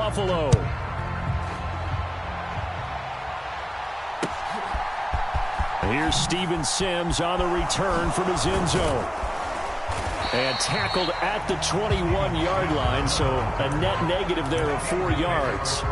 Buffalo. Here's Steven Sims on the return from his end zone. And tackled at the 21-yard line, so a net negative there of 4 yards.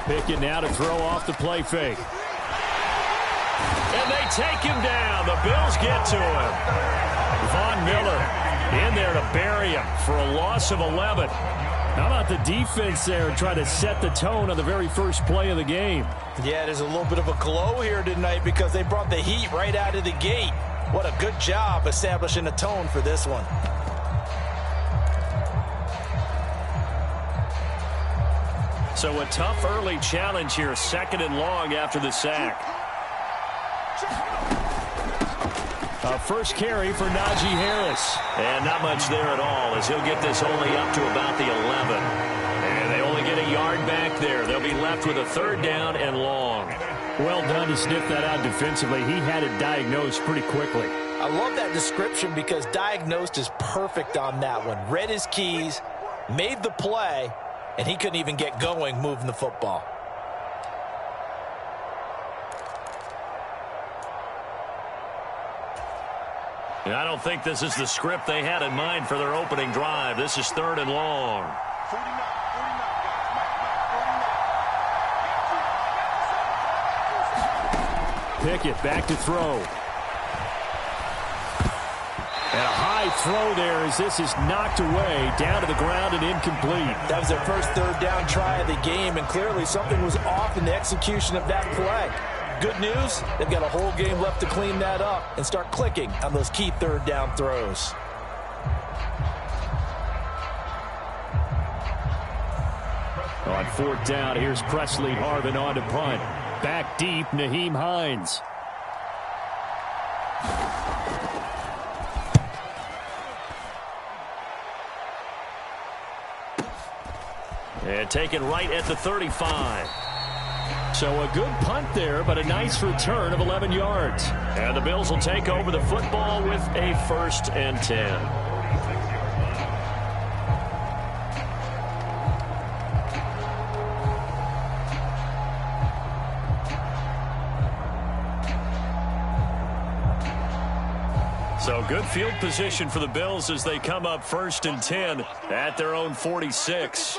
Pickett now to throw off the play fake. And they take him down. The Bills get to him. Von Miller in there to bury him for a loss of 11. How about the defense there trying to set the tone on the very first play of the game? Yeah, there's a little bit of a glow here tonight because they brought the heat right out of the gate. What a good job establishing a tone for this one. So a tough early challenge here, 2nd and long after the sack. A first carry for Najee Harris. And not much there at all as he'll get this only up to about the 11. And they only get a yard back there. They'll be left with a 3rd down and long. Well done to sniff that out defensively. He had it diagnosed pretty quickly. I love that description because diagnosed is perfect on that one. Read his keys, made the play, and he couldn't even get going moving the football. And I don't think this is the script they had in mind for their opening drive. This is 3rd and long. Pickett back to throw. And a high throw there as this is knocked away, down to the ground and incomplete. That was their first 3rd down try of the game, and clearly something was off in the execution of that play. Good news, they've got a whole game left to clean that up and start clicking on those key 3rd down throws. On 4th down, here's Presley Harvin on to punt. Back deep, Nyheim Hines. And taken right at the 35. So a good punt there, but a nice return of 11 yards. And the Bills will take over the football with a 1st and 10. So good field position for the Bills as they come up 1st and 10 at their own 46.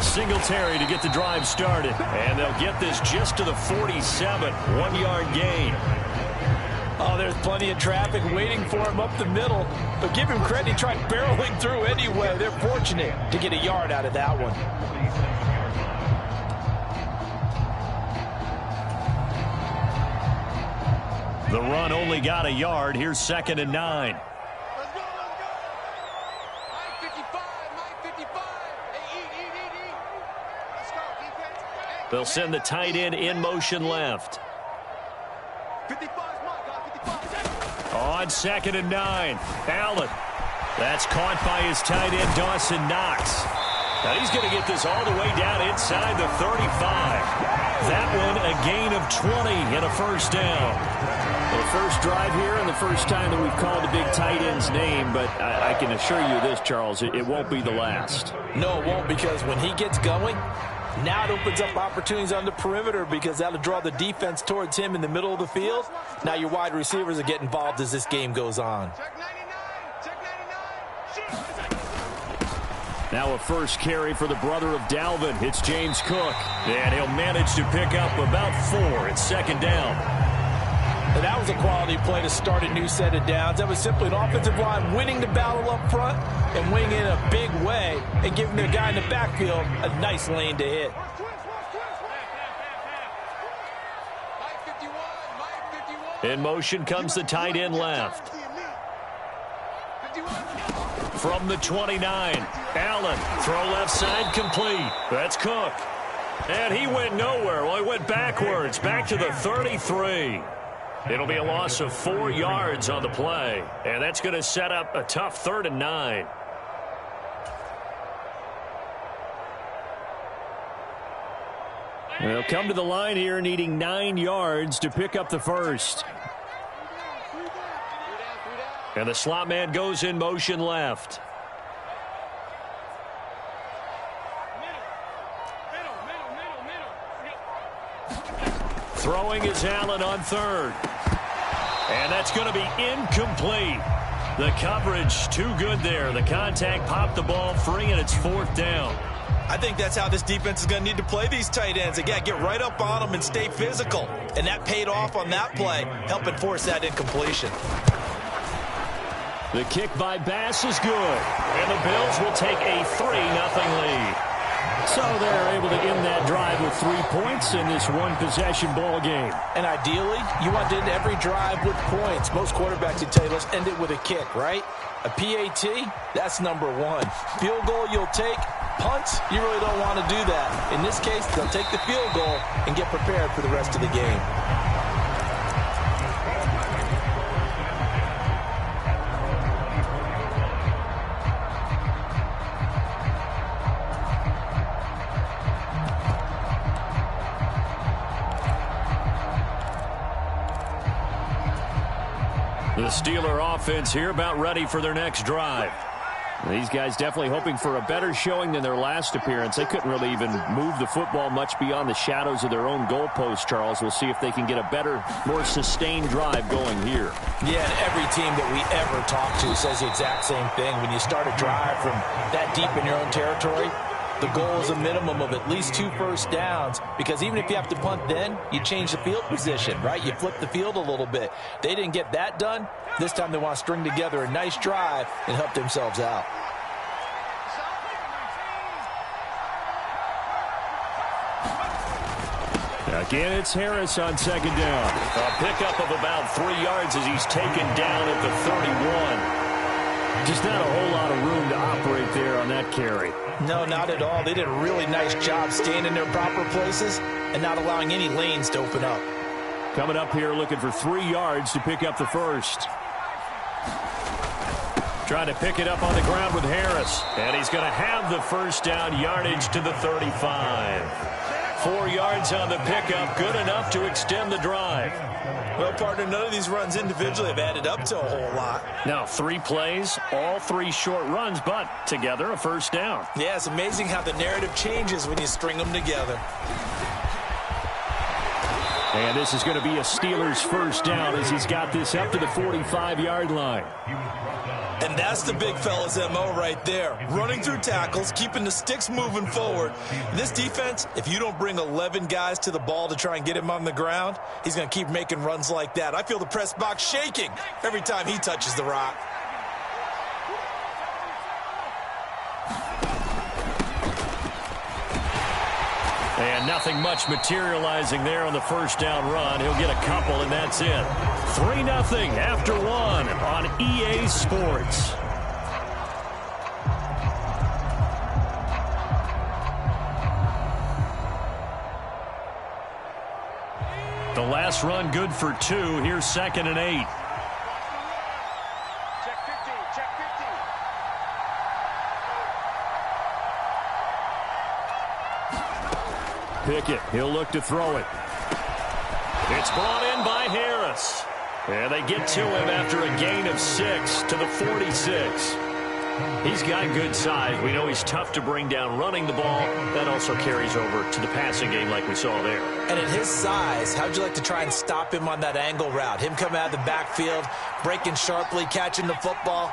Singletary to get the drive started. And they'll get this just to the 47. 1-yard gain. Oh, there's plenty of traffic waiting for him up the middle. But give him credit, he tried barreling through anyway. They're fortunate to get a yard out of that one. The run only got a yard. Here's 2nd and 9. They'll send the tight end in motion left. On 2nd and 9. Allen. That's caught by his tight end, Dawson Knox. Now he's going to get this all the way down inside the 35. That one a gain of 20 and a 1st down. The first drive here and the first time that we've called the big tight end's name, but I can assure you this, Charles, it won't be the last. No, it won't, because when he gets going, now it opens up opportunities on the perimeter because that'll draw the defense towards him in the middle of the field. Now your wide receivers will get involved as this game goes on. Now a first carry for the brother of Dalvin. It's James Cook. And he'll manage to pick up about 4. It's 2nd down. And that was a quality play to start a new set of downs. That was simply an offensive line winning the battle up front and winning in a big way and giving the guy in the backfield a nice lane to hit. In motion comes the tight end left. From the 29, Allen, throw left side, complete. That's Cook. And he went nowhere. Well, he went backwards, back to the 33. It'll be a loss of 4 yards on the play. And that's going to set up a tough 3rd and 9. They'll come to the line here needing 9 yards to pick up the first. And the slot man goes in motion left. Throwing is Allen on 3rd. And that's going to be incomplete. The coverage too good there. The contact popped the ball free, and it's 4th down. I think that's how this defense is going to need to play these tight ends. Again, get right up on them and stay physical. And that paid off on that play, helping force that incompletion. The kick by Bass is good. And the Bills will take a 3-0 lead. So they're able to end that drive with 3 points in this one-possession ball game. And ideally, you want to end every drive with points. Most quarterbacks would tell you, let's end it with a kick, right? A PAT, that's number 1. Field goal you'll take. Punts, you really don't want to do that. In this case, they'll take the field goal and get prepared for the rest of the game. The Steeler offense here about ready for their next drive. These guys definitely hoping for a better showing than their last appearance. They couldn't really even move the football much beyond the shadows of their own goalpost, Charles. We'll see if they can get a better, more sustained drive going here. Yeah, and every team that we ever talk to says the exact same thing. When you start a drive from that deep in your own territory, the goal is a minimum of at least 2 first downs, because even if you have to punt then, you change the field position, right? You flip the field a little bit. They didn't get that done. This time they want to string together a nice drive and help themselves out. Again, it's Harris on 2nd down. A pickup of about 3 yards as he's taken down at the 31. Just not a whole lot of room to operate there on that carry. No, not at all. They did a really nice job staying in their proper places and not allowing any lanes to open up. Coming up here looking for 3 yards to pick up the first. Trying to pick it up on the ground with Harris. And he's going to have the first down, yardage to the 35. 4 yards on the pickup, good enough to extend the drive. Well, partner, none of these runs individually have added up to a whole lot. Now, 3 plays, all 3 short runs, but together a first down. Yeah, it's amazing how the narrative changes when you string them together. And this is going to be a Steelers first down as he's got this up to the 45-yard line. And that's the big fella's MO right there. Running through tackles, keeping the sticks moving forward. This defense, if you don't bring 11 guys to the ball to try and get him on the ground, he's going to keep making runs like that. I feel the press box shaking every time he touches the rock. And nothing much materializing there on the first down run. He'll get a couple, and that's it. 3-0 after 1 on EA Sports. The last run good for 2. Here's 2nd and 8. Pickett, he'll look to throw it. It's brought in by Harris. And they get to him after a gain of 6 to the 46. He's got good size. We know he's tough to bring down running the ball. That also carries over to the passing game like we saw there. And at his size, how'd you like to try and stop him on that angle route? Him coming out of the backfield, breaking sharply, catching the football.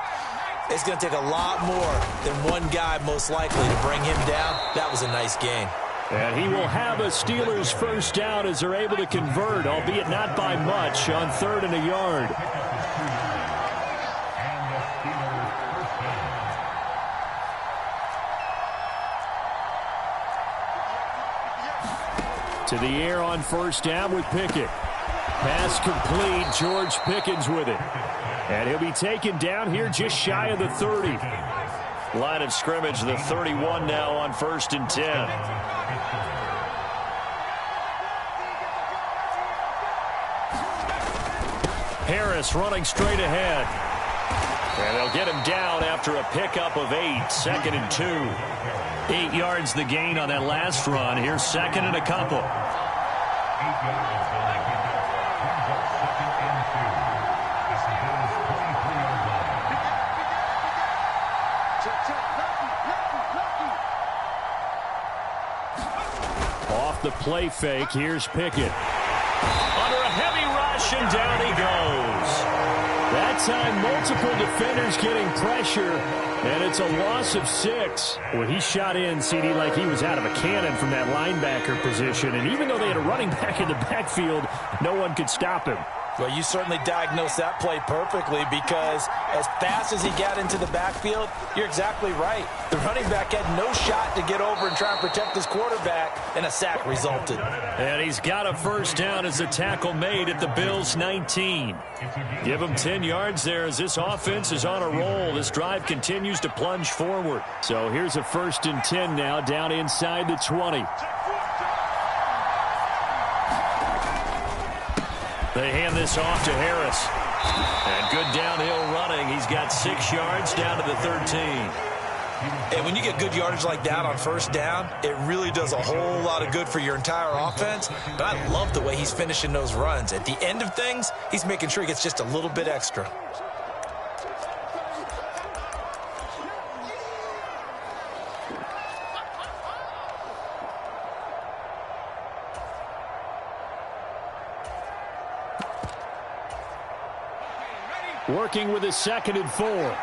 It's going to take a lot more than one guy most likely to bring him down. That was a nice game. And he will have a Steelers first down as they're able to convert, albeit not by much, on 3rd and a yard. To the air on first down with Pickett. Pass complete. George Pickens with it. And he'll be taken down here just shy of the 30. Line of scrimmage, the 31 now on 1st and 10. Harris running straight ahead. And they'll get him down after a pickup of 8, 2nd and 2. 8 yards the gain on that last run. Here's 2nd and a couple. Off the play fake, here's Pickett. Under a heavy rush, and down he goes. That time, multiple defenders getting pressure, and it's a loss of 6. Well, he shot in, CD, like he was out of a cannon from that linebacker position, and even though they had a running back in the backfield, no one could stop him. Well, you certainly diagnosed that play perfectly, because as fast as he got into the backfield, you're exactly right. The running back had no shot to get over and try and protect his quarterback, and a sack resulted. And he's got a first down as the tackle made at the Bills' 19. Give him 10 yards there as this offense is on a roll. This drive continues to plunge forward. So here's a 1st and 10 now down inside the 20. They hand this off to Harris. And good downhill running. He's got 6 yards down to the 13. And when you get good yardage like that on first down, it really does a whole lot of good for your entire offense. But I love the way he's finishing those runs. At the end of things, he's making sure he gets just a little bit extra. Working with his 2nd and 4.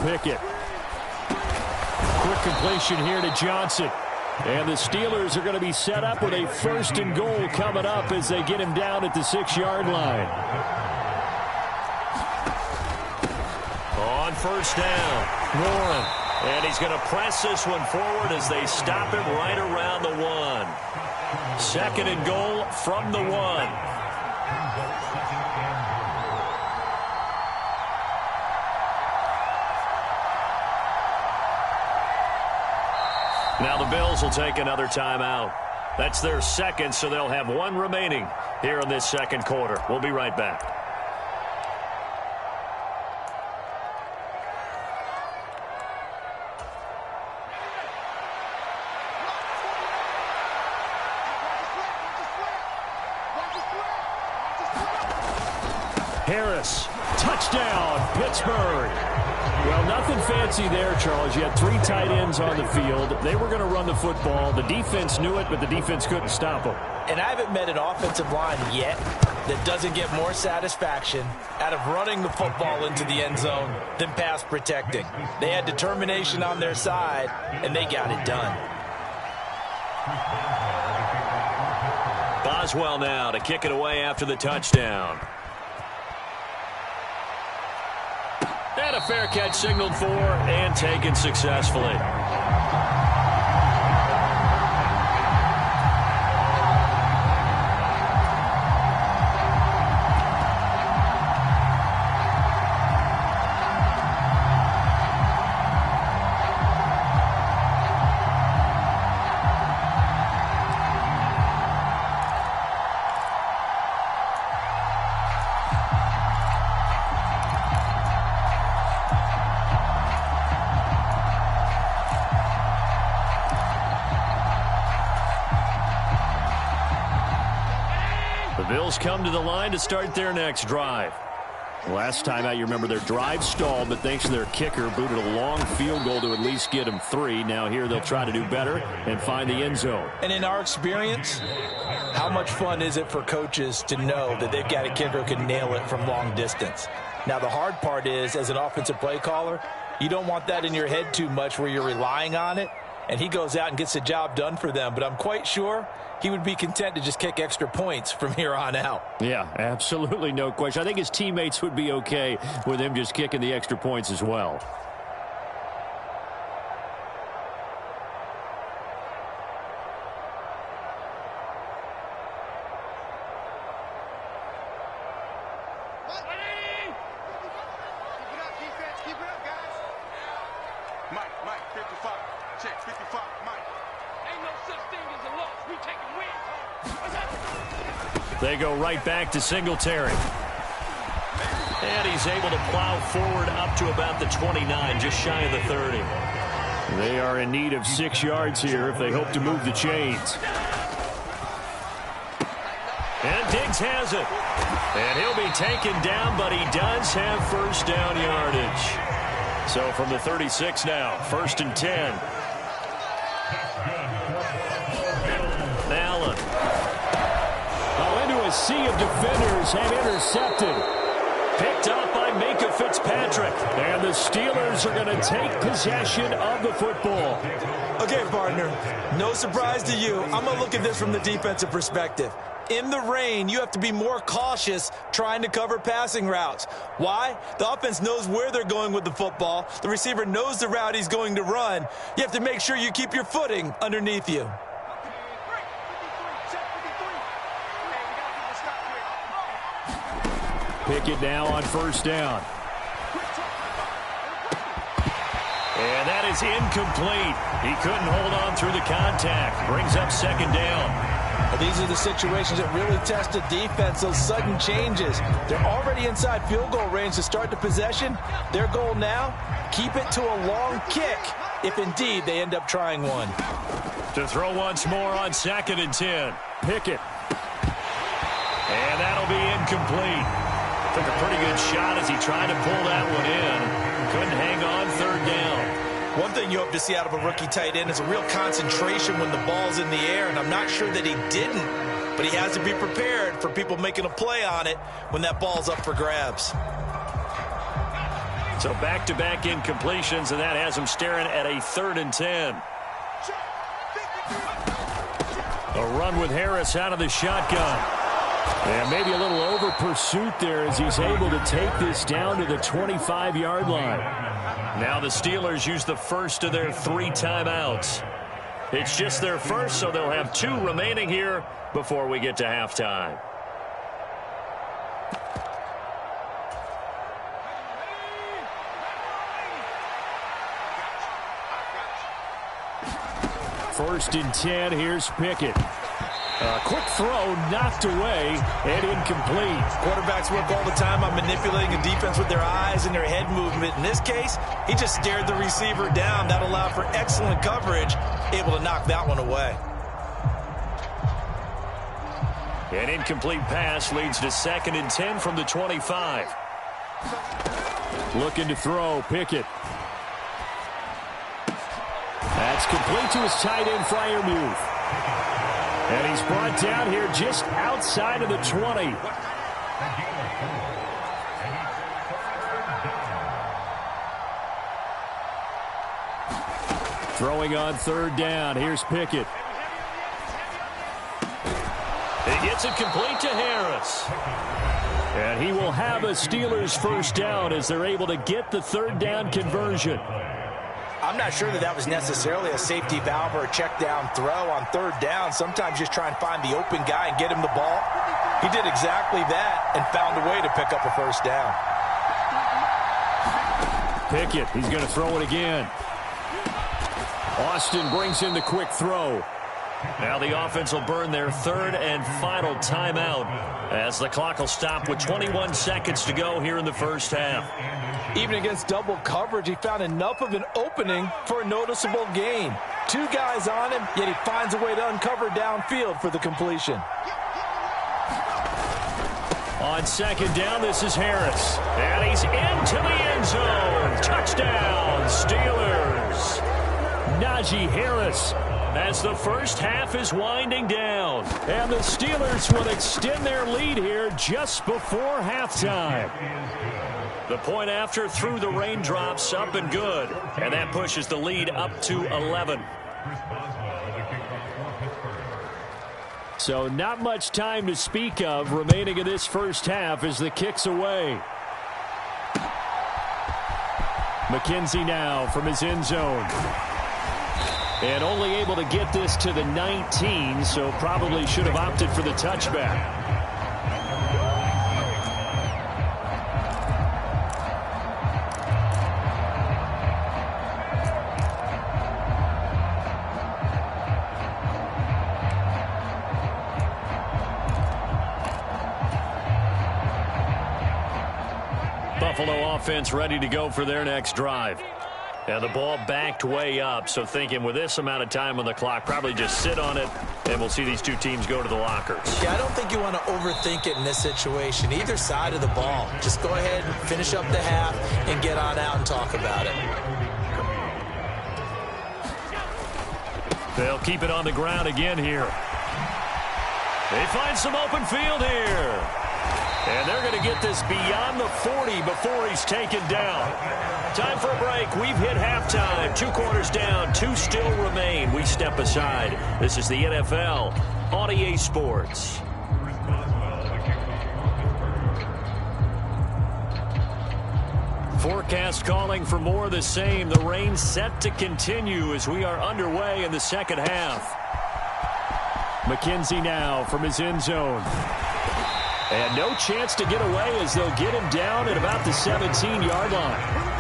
Pickett. Quick completion here to Johnson. And the Steelers are going to be set up with a 1st and goal coming up as they get him down at the 6-yard line. On first down, Warren. And he's going to press this one forward as they stop him right around the 1. 2nd and goal from the 1. Now the Bills will take another timeout. That's their 2nd, so they'll have 1 remaining here in this 2nd quarter. We'll be right back. Harris, touchdown, Pittsburgh. Well, nothing fancy there, Charles. You had 3 tight ends on the field. They were going to run the football. The defense knew it, but the defense couldn't stop them. And I haven't met an offensive line yet that doesn't get more satisfaction out of running the football into the end zone than pass protecting. They had determination on their side, and they got it done. Boswell now to kick it away after the touchdown. And a fair catch signaled for and taken successfully. Bills come to the line to start their next drive. Last time out, you remember their drive stalled, but thanks to their kicker, booted a long field goal to at least get them 3. Now here they'll try to do better and find the end zone. And in our experience, how much fun is it for coaches to know that they've got a kicker who can nail it from long distance? Now the hard part is, as an offensive play caller, you don't want that in your head too much where you're relying on it, and he goes out and gets the job done for them. But I'm quite sure he would be content to just kick extra points from here on out. Yeah, absolutely, no question. I think his teammates would be okay with him just kicking the extra points as well. Mike, 55. Check, 55, Mike. Ain't no such thing as a loss. We taking wins home. They go right back to Singletary. And he's able to plow forward up to about the 29, just shy of the 30. They are in need of 6 yards here if they hope to move the chains. And Diggs has it. And he'll be taken down, but he does have first down yardage. So from the 36 now, 1st and 10. Allen. Oh, into a sea of defenders and intercepted. Picked up by Minka Fitzpatrick. And the Steelers are going to take possession of the football. Okay, partner, no surprise to you. I'm going to look at this from the defensive perspective. In the rain, you have to be more cautious trying to cover passing routes. Why? The offense knows where they're going with the football. The receiver knows the route he's going to run. You have to make sure you keep your footing underneath you. Pickett now on 1st down. And that is incomplete. He couldn't hold on through the contact. Brings up 2nd down. Well, these are the situations that really test the defense, those sudden changes. They're already inside field goal range to start the possession. Their goal now, keep it to a long kick, if indeed they end up trying one. To throw once more on 2nd and 10. Pickett. And that'll be incomplete. Took a pretty good shot as he tried to pull that one in. Couldn't hang on 3rd down. One thing you hope to see out of a rookie tight end is a real concentration when the ball's in the air, and I'm not sure that he didn't, but he has to be prepared for people making a play on it when that ball's up for grabs. So back-to-back incompletions, and that has him staring at a 3rd and 10. A run with Harris out of the shotgun. And maybe a little over pursuit there as he's able to take this down to the 25-yard line. Now the Steelers use the first of their 3 timeouts. It's just their first, so they'll have 2 remaining here before we get to halftime. First and 10, here's Pickett. A quick throw knocked away and incomplete. Quarterbacks work all the time on manipulating a defense with their eyes and their head movement. In this case, he just stared the receiver down. That allowed for excellent coverage, able to knock that one away. An incomplete pass leads to 2nd and 10 from the 25. Looking to throw, Pickett. That's complete to his tight end, Freiermuth. And he's brought down here just outside of the 20. Throwing on 3rd down. Here's Pickett. He gets it complete to Harris. And he will have a Steelers first down as they're able to get the 3rd down conversion. I'm not sure that was necessarily a safety valve or a check down throw on 3rd down. Sometimes just try and find the open guy and get him the ball. He did exactly that and found a way to pick up a first down. Pickett, he's going to throw it again. Austin brings in the quick throw. Now the offense will burn their 3rd and final timeout as the clock will stop with 21 seconds to go here in the first half. Even against double coverage, he found enough of an opening for a noticeable gain. 2 guys on him, yet he finds a way to uncover downfield for the completion. On 2nd down, this is Harris. And he's into the end zone. Touchdown, Steelers. Najee Harris. As the first half is winding down. And the Steelers will extend their lead here just before halftime. The point after through the raindrops, up and good. And that pushes the lead up to 11. So not much time to speak of remaining in this first half as the kick's away. McKenzie now from his end zone. And only able to get this to the 19, so probably should have opted for the touchback. Buffalo offense ready to go for their next drive. And the ball backed way up, so thinking with this amount of time on the clock, probably just sit on it, and we'll see these two teams go to the lockers. Yeah, I don't think you want to overthink it in this situation. Either side of the ball. Just go ahead and finish up the half and get on out and talk about it. They'll keep it on the ground again here. They find some open field here. And they're going to get this beyond the 40 before he's taken down. Time for a break. We've hit halftime. 2 quarters down. 2 still remain. We step aside. This is the NFL on EA Sports. Forecast calling for more of the same. The rain set to continue as we are underway in the second half. McKenzie now from his end zone. And no chance to get away as they'll get him down at about the 17-yard line.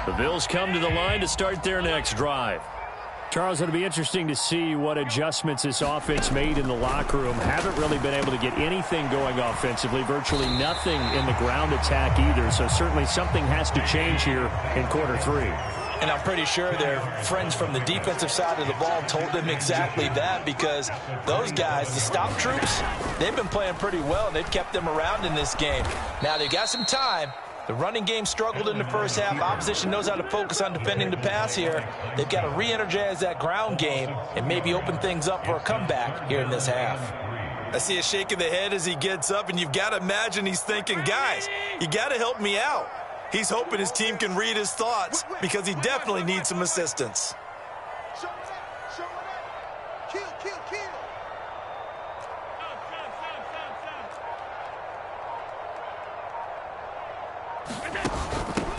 The Bills come to the line to start their next drive. Charles, it'll be interesting to see what adjustments this offense made in the locker room. Haven't really been able to get anything going offensively, virtually nothing in the ground attack either. So certainly something has to change here in quarter 3. And I'm pretty sure their friends from the defensive side of the ball told them exactly that, because those guys, the stop troops, they've been playing pretty well, and they've kept them around in this game. Now they've got some time. The running game struggled in the first half. Opposition knows how to focus on defending the pass here. They've got to re-energize that ground game and maybe open things up for a comeback here in this half. I see a shake of the head as he gets up, and you've got to imagine he's thinking, guys, you got to help me out. He's hoping his team can read his thoughts because he definitely needs some assistance.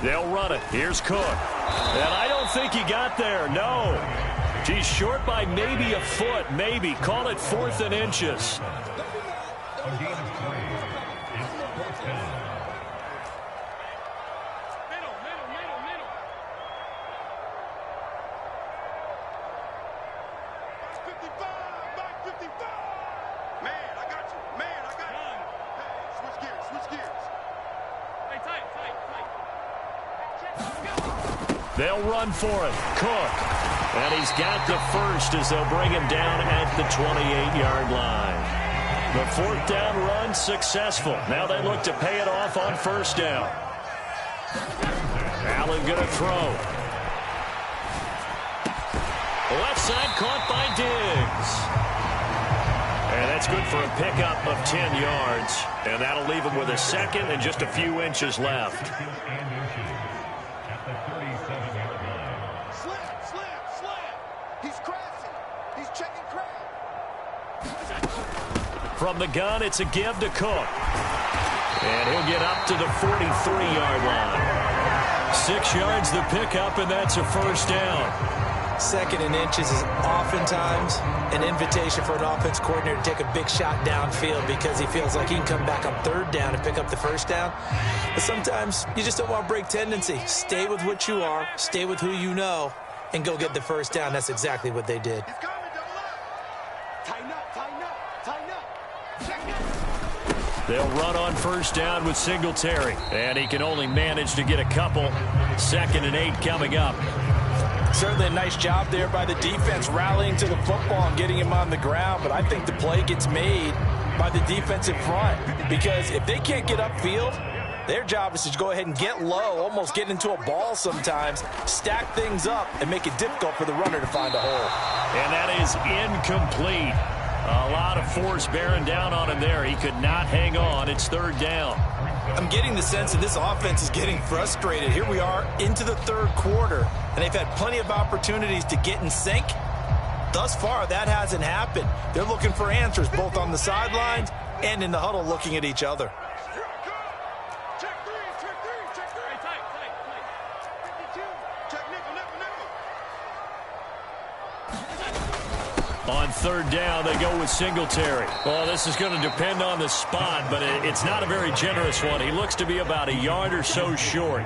They'll run it. Here's Cook. And I don't think he got there. No. He's short by maybe a foot, maybe. Call it 4th and inches. They'll run for it. Cook. And he's got the first as they'll bring him down at the 28-yard line. The 4th down run successful. Now they look to pay it off on 1st down. Allen going to throw. Left side caught by Diggs. And that's good for a pickup of 10 yards. And that'll leave him with a second and just a few inches left. From the gun, it's a give to Cook. And he'll get up to the 43-yard line. 6 yards the pickup, and that's a 1st down. 2nd and inches is oftentimes an invitation for an offense coordinator to take a big shot downfield because he feels like he can come back on 3rd down and pick up the 1st down. But sometimes you just don't want to break tendency. Stay with what you are, stay with who you know, and go get the 1st down. That's exactly what they did. They'll run on 1st down with Singletary. And he can only manage to get a couple. 2nd and 8 coming up. Certainly a nice job there by the defense rallying to the football and getting him on the ground. But I think the play gets made by the defensive front. Because if they can't get upfield, their job is to go ahead and get low, almost get into a ball sometimes, stack things up, and make it difficult for the runner to find a hole. And that is incomplete. A lot of force bearing down on him there. He could not hang on. It's 3rd down. I'm getting the sense that this offense is getting frustrated. Here we are into the 3rd quarter, and they've had plenty of opportunities to get in sync, Thus far, that hasn't happened. They're looking for answers both on the sidelines and in the huddle looking at each other. Check three, check three, check three. Tight, tight, tight. 52. Check nickel, nickel, nickel. On third down, they go with Singletary. Well, this is going to depend on the spot, but it's not a very generous one. He looks to be about a yard or so short.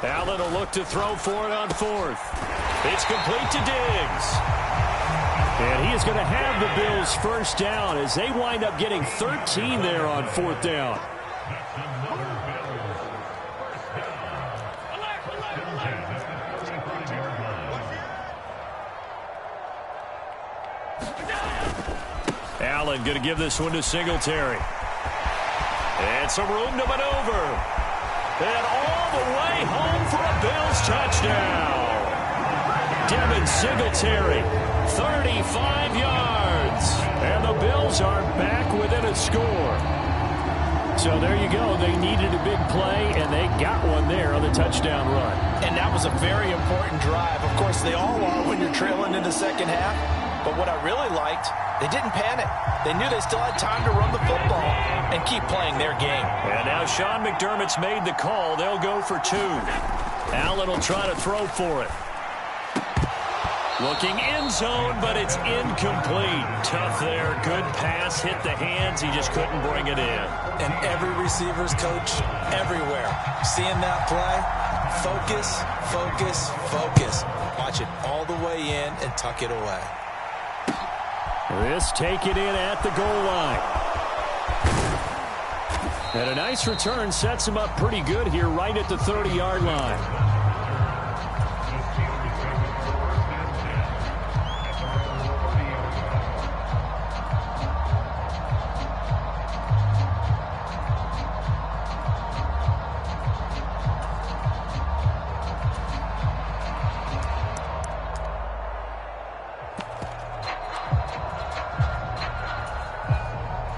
Allen will look to throw for it on fourth. It's complete to Diggs. And he is going to have the Bills first down as they wind up getting 13 there on fourth down. Allen going to give this one to Singletary. And some room to maneuver. And all the way home for a Bills touchdown. Devin Singletary, 35 yards. And the Bills are back within a score. So there you go. They needed a big play, and they got one there on the touchdown run. And that was a very important drive. Of course, they all are when you're trailing in the second half. But what I really liked, they didn't panic. They knew they still had time to run the football and keep playing their game. And now Sean McDermott's made the call. They'll go for two. Allen will try to throw for it. Looking end zone, but it's incomplete. Tough there. Good pass. Hit the hands. He just couldn't bring it in. And every receiver's coach everywhere. Seeing that play, focus, focus, focus. Watch it all the way in and tuck it away. This taken in at the goal line. And a nice return sets him up pretty good here right at the 30-yard line.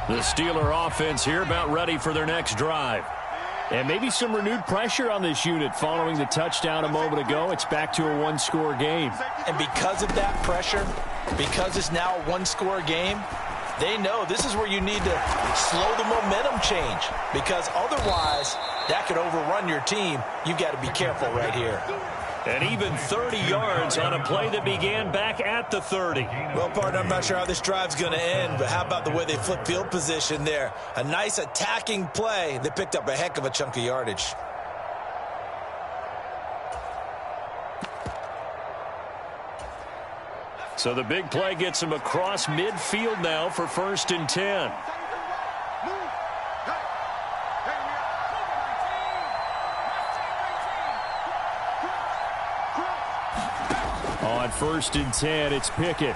The Steeler offense here about ready for their next drive. And maybe some renewed pressure on this unit following the touchdown a moment ago. It's back to a one-score game. And because of that pressure, because it's now a one-score game, they know this is where you need to slow the momentum change. Because otherwise, that could overrun your team. You've got to be careful right here. And even 30 yards on a play that began back at the 30. Well, partner, I'm not sure how this drive's going to end, but how about the way they flip field position there? A nice attacking play. They picked up a heck of a chunk of yardage. So the big play gets him across midfield now for 1st and 10. On 1st and 10, it's Pickett.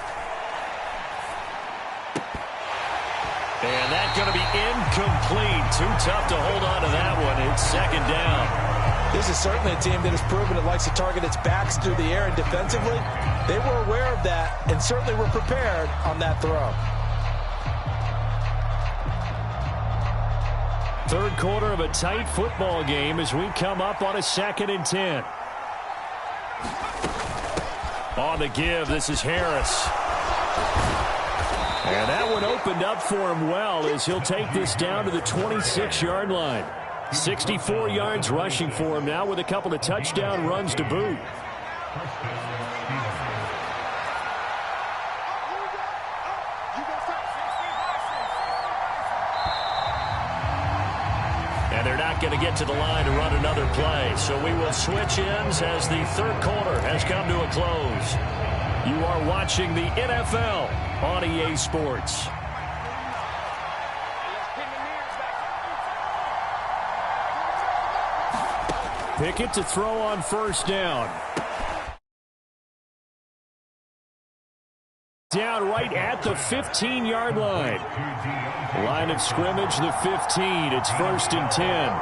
And that's going to be incomplete. Too tough to hold on to that one. It's 2nd down. This is certainly a team that has proven it likes to target its backs through the air and defensively. They were aware of that and certainly were prepared on that throw. Third quarter of a tight football game as we come up on a 2nd and 10. On the give, this is Harris. And that one opened up for him well as he'll take this down to the 26-yard line. 64 yards rushing for him now with a couple of touchdown runs to boot. And they're not going to get to the line to run another play. So we will switch ends as the third quarter has come to a close. You are watching the NFL on EA Sports. Pickett to throw on 1st down. Down right at the 15-yard line. Line of scrimmage, the 15. It's 1st and 10.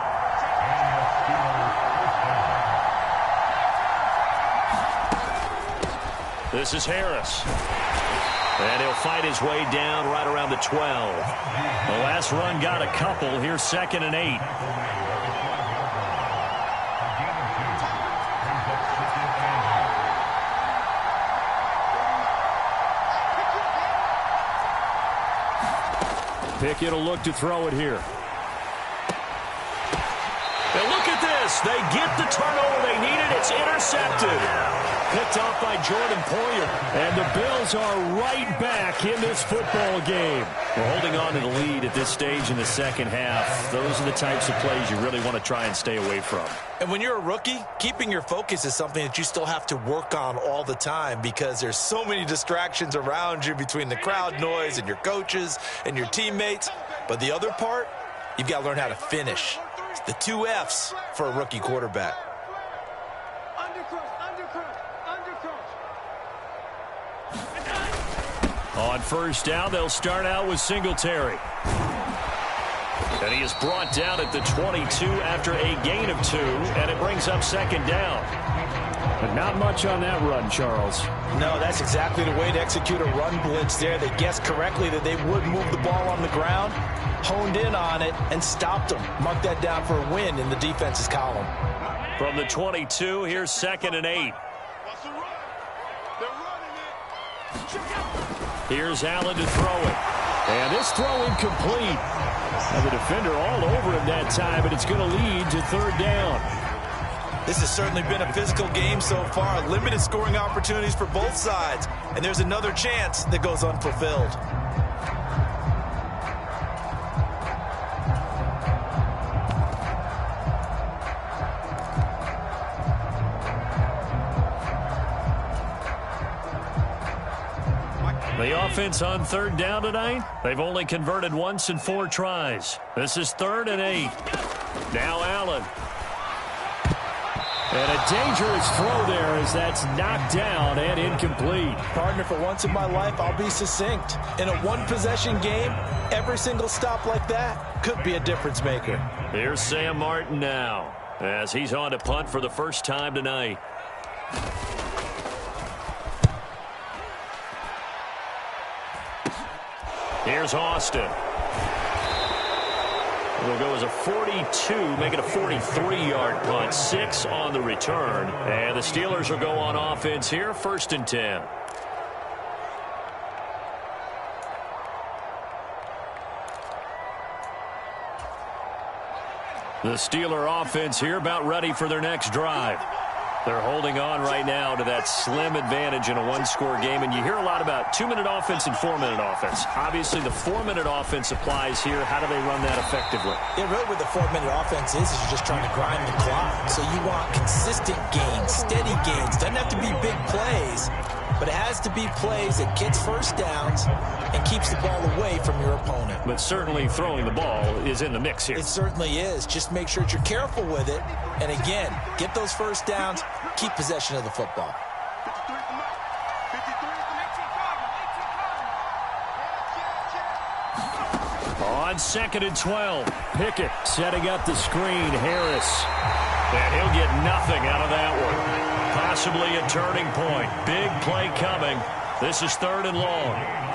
This is Harris. And he'll fight his way down right around the 12. The last run got a couple. Here's 2nd and 8. Pickett will look to throw it here. And look at this. They get the turnover they needed. It's intercepted. Picked off by Jordan Poyer. And the Bills are right back in this football game. We're holding on to the lead at this stage in the second half. Those are the types of plays you really want to try and stay away from. And when you're a rookie, keeping your focus is something that you still have to work on all the time because there's so many distractions around you between the crowd noise and your coaches and your teammates. But the other part, you've got to learn how to finish. It's the 2 F's for a rookie quarterback. On first down, they'll start out with Singletary. And he is brought down at the 22 after a gain of 2, and it brings up 2nd down. But not much on that run, Charles. No, that's exactly the way to execute a run blitz there. They guessed correctly that they would move the ball on the ground, honed in on it, and stopped them. Mark that down for a win in the defense's column. From the 22, here's 2nd and 8. Here's Allen to throw it. And this throw incomplete. And the defender all over him that time, but it's going to lead to 3rd down. This has certainly been a physical game so far. Limited scoring opportunities for both sides. And there's another chance that goes unfulfilled. The offense on 3rd down tonight, they've only converted once in 4 tries. This is 3rd and 8. Now Allen. And a dangerous throw there as that's knocked down and incomplete. Partner, for once in my life, I'll be succinct. In a one-possession game, every single stop like that could be a difference maker. Here's Sam Martin now as he's on to punt for the first time tonight. Here's Austin. It'll go as a 42, make it a 43-yard punt. 6 on the return. And the Steelers will go on offense here, 1st and 10. The Steeler offense here about ready for their next drive. They're holding on right now to that slim advantage in a one-score game. And you hear a lot about 2-minute offense and 4-minute offense. Obviously, the 4-minute offense applies here. How do they run that effectively? Yeah, really what the 4-minute offense is you're just trying to grind the clock. So you want consistent gains, steady gains. Doesn't have to be big plays, but it has to be plays that gets first downs and keeps the ball away from your opponent. But certainly throwing the ball is in the mix here. It certainly is. Just make sure that you're careful with it. And again, get those first downs, keep possession of the football. On 2nd and 12, Pickett setting up the screen. Harris. And he'll get nothing out of that one. Possibly a turning point. Big play coming. This is 3rd and long.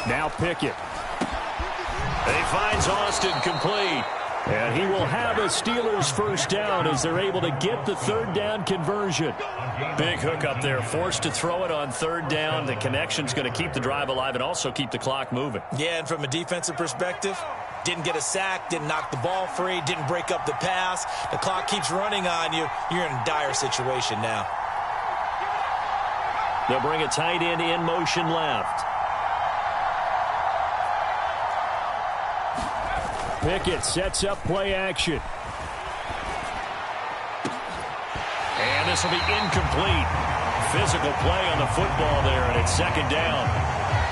Now Pickett. He finds Austin complete. And he will have a Steelers first down as they're able to get the 3rd down conversion. Big hook up there, forced to throw it on 3rd down. The connection's going to keep the drive alive and also keep the clock moving. Yeah, and from a defensive perspective, didn't get a sack, didn't knock the ball free, didn't break up the pass. The clock keeps running on you. You're in a dire situation now. They'll bring a tight end in motion left. Pickett sets up play action. And this will be incomplete. Physical play on the football there, and it's 2nd down.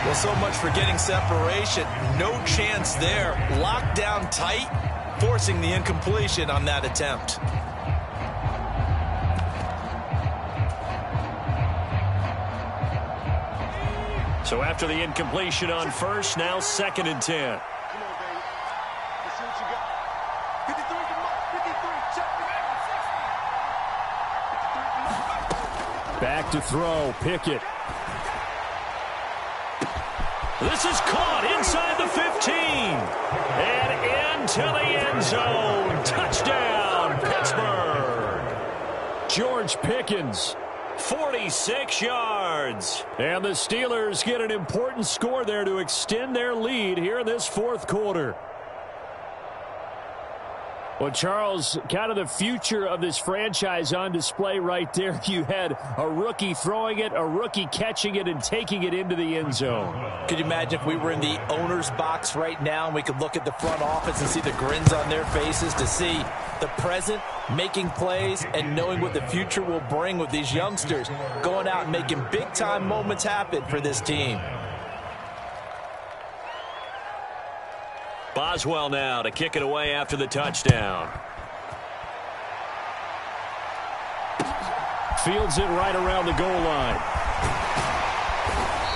Well, so much for getting separation. No chance there. Locked down tight, forcing the incompletion on that attempt. So after the incompletion on first, now 2nd and 10. Back to throw, Pickett. This is caught inside the 15. And into the end zone. Touchdown, Pittsburgh. George Pickens, 46 yards. And the Steelers get an important score there to extend their lead here in this fourth quarter. Well, Charles, kind of the future of this franchise on display right there. You had a rookie throwing it, a rookie catching it, and taking it into the end zone. Could you imagine if we were in the owner's box right now and we could look at the front office and see the grins on their faces to see the present making plays and knowing what the future will bring with these youngsters going out and making big-time moments happen for this team. Boswell now to kick it away after the touchdown. Fields it right around the goal line.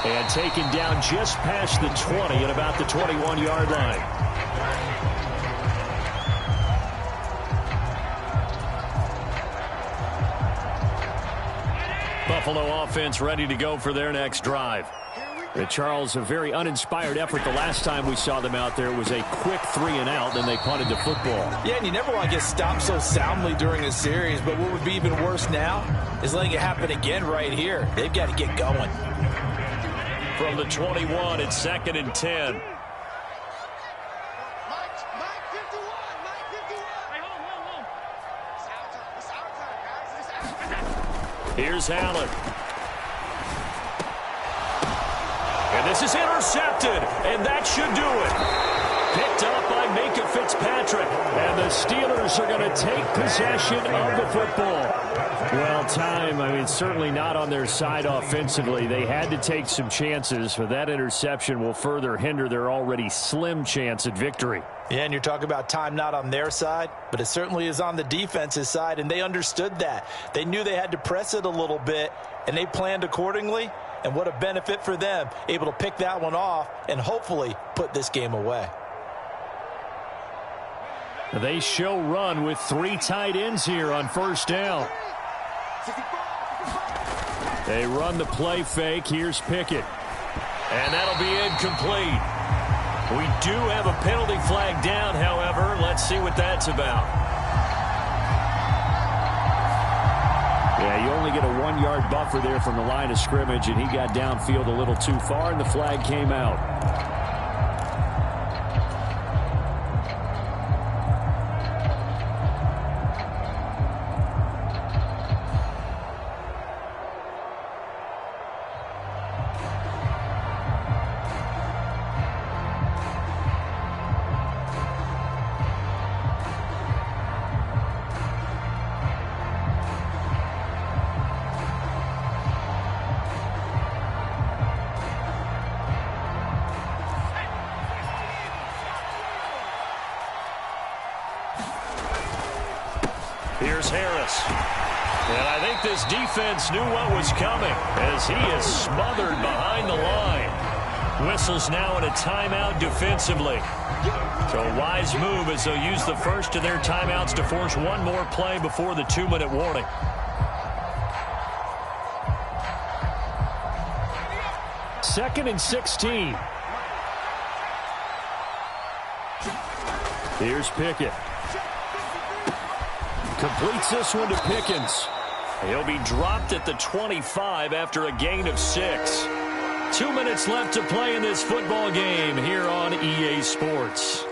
And taken down just past the 20 at about the 21-yard line. Buffalo offense ready to go for their next drive. Charles, a very uninspired effort the last time we saw them out there. It was a quick 3-and-out, then they punted the football. Yeah, and you never want to get stopped so soundly during a series, but what would be even worse now is letting it happen again right here. They've got to get going. From the 21, it's 2nd and 10. Here's Allen. And this is intercepted, and that should do it. Picked up by Minka Fitzpatrick, and the Steelers are going to take possession of the football. Well, time, certainly not on their side offensively. They had to take some chances, but that interception will further hinder their already slim chance at victory. Yeah, and you're talking about time not on their side, but it certainly is on the defense's side, and they understood that. They knew they had to press it a little bit, and they planned accordingly. And what a benefit for them, able to pick that one off and hopefully put this game away. They show run with 3 tight ends here on first down. They run the play fake. Here's Pickett. And that'll be incomplete. We do have a penalty flag down, however. Let's see what that's about. Yeah, you only get a 1-yard buffer there from the line of scrimmage, and he got downfield a little too far, and the flag came out. Here's Harris. And I think this defense knew what was coming as he is smothered behind the line. Whistles now in a timeout defensively. So a wise move as they'll use the first of their timeouts to force one more play before the 2-minute warning. Second and 16. Here's Pickett. Completes this one to Pickens. He'll be dropped at the 25 after a gain of 6. 2 minutes left to play in this football game here on EA Sports.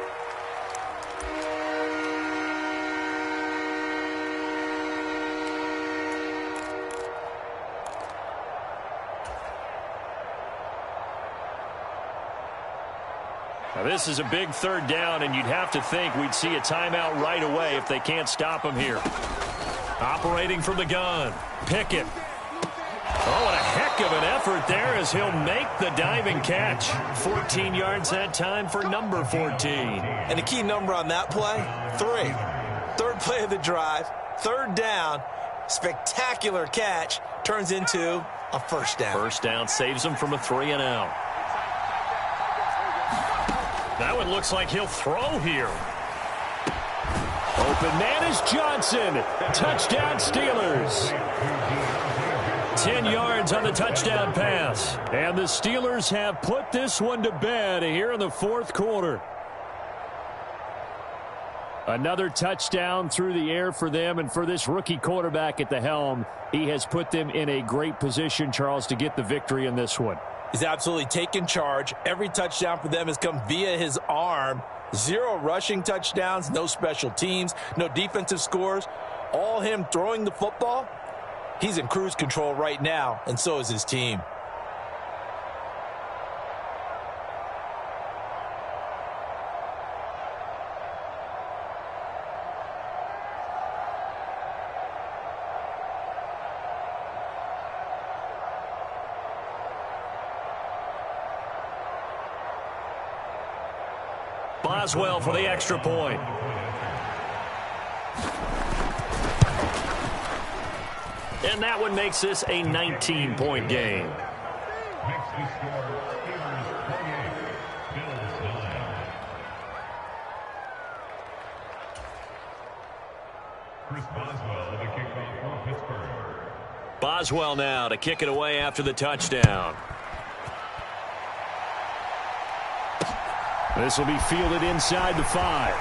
Now this is a big 3rd down, and you'd have to think we'd see a timeout right away if they can't stop him here. Operating from the gun, Pickett. Oh, and a heck of an effort there as he'll make the diving catch. 14 yards that time for number 14. And the key number on that play, 3. 3rd play of the drive, 3rd down, spectacular catch, turns into a first down. First down saves him from a 3-and-out. That one looks like he'll throw here. Open man is Johnson. Touchdown Steelers. 10 yards on the touchdown pass. And the Steelers have put this one to bed here in the fourth quarter. Another touchdown through the air for them, and for this rookie quarterback at the helm, he has put them in a great position, Charles, to get the victory in this one. He's absolutely taken charge. Every touchdown for them has come via his arm. 0 rushing touchdowns, no special teams, no defensive scores. All him throwing the football. He's in cruise control right now, and so is his team. Boswell for the extra point. And that one makes this a 19-point game. Boswell now to kick it away after the touchdown. This will be fielded inside the 5.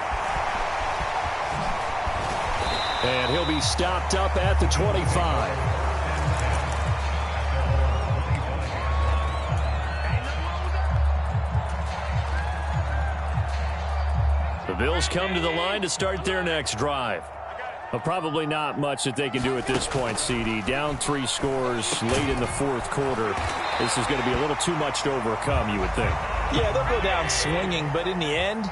And he'll be stopped up at the 25. The Bills come to the line to start their next drive. But probably not much that they can do at this point, CD. Down 3 scores late in the fourth quarter. This is going to be a little too much to overcome, you would think. Yeah, they'll go down swinging, but in the end,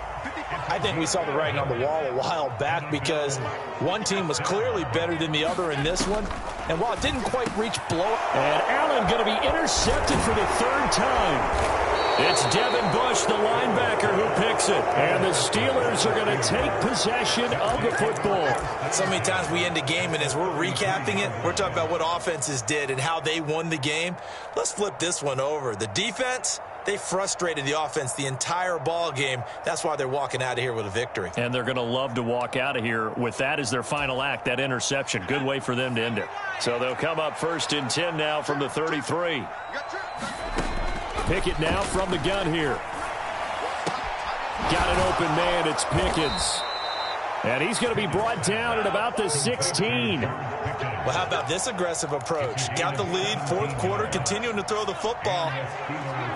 I think we saw the writing on the wall a while back because one team was clearly better than the other in this one. And while it didn't quite reach blowout. And Allen going to be intercepted for the 3rd time. It's Devin Bush, the linebacker, who picks it. And the Steelers are going to take possession of the football. So many times we end a game, and as we're recapping it, we're talking about what offenses did and how they won the game. Let's flip this one over. The defense, they frustrated the offense the entire ball game. That's why they're walking out of here with a victory. And they're going to love to walk out of here with that as their final act, that interception. Good way for them to end it. So they'll come up 1st and 10 now from the 33. Pickett now from the gun here. Got an open man. It's Pickens. And he's going to be brought down at about the 16. Well, how about this aggressive approach? Got the lead, 4th quarter, continuing to throw the football.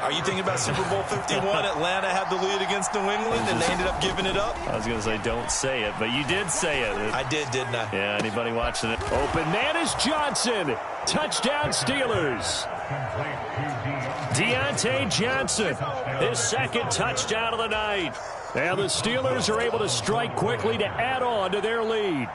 Are you thinking about Super Bowl 51? Atlanta had the lead against New England, and they ended up giving it up? I was going to say don't say it, but you did say it. I did, didn't I? Yeah, anybody watching it? Open man is Johnson. Touchdown Steelers. Deontay Johnson, his 2nd touchdown of the night. And the Steelers are able to strike quickly to add on to their lead.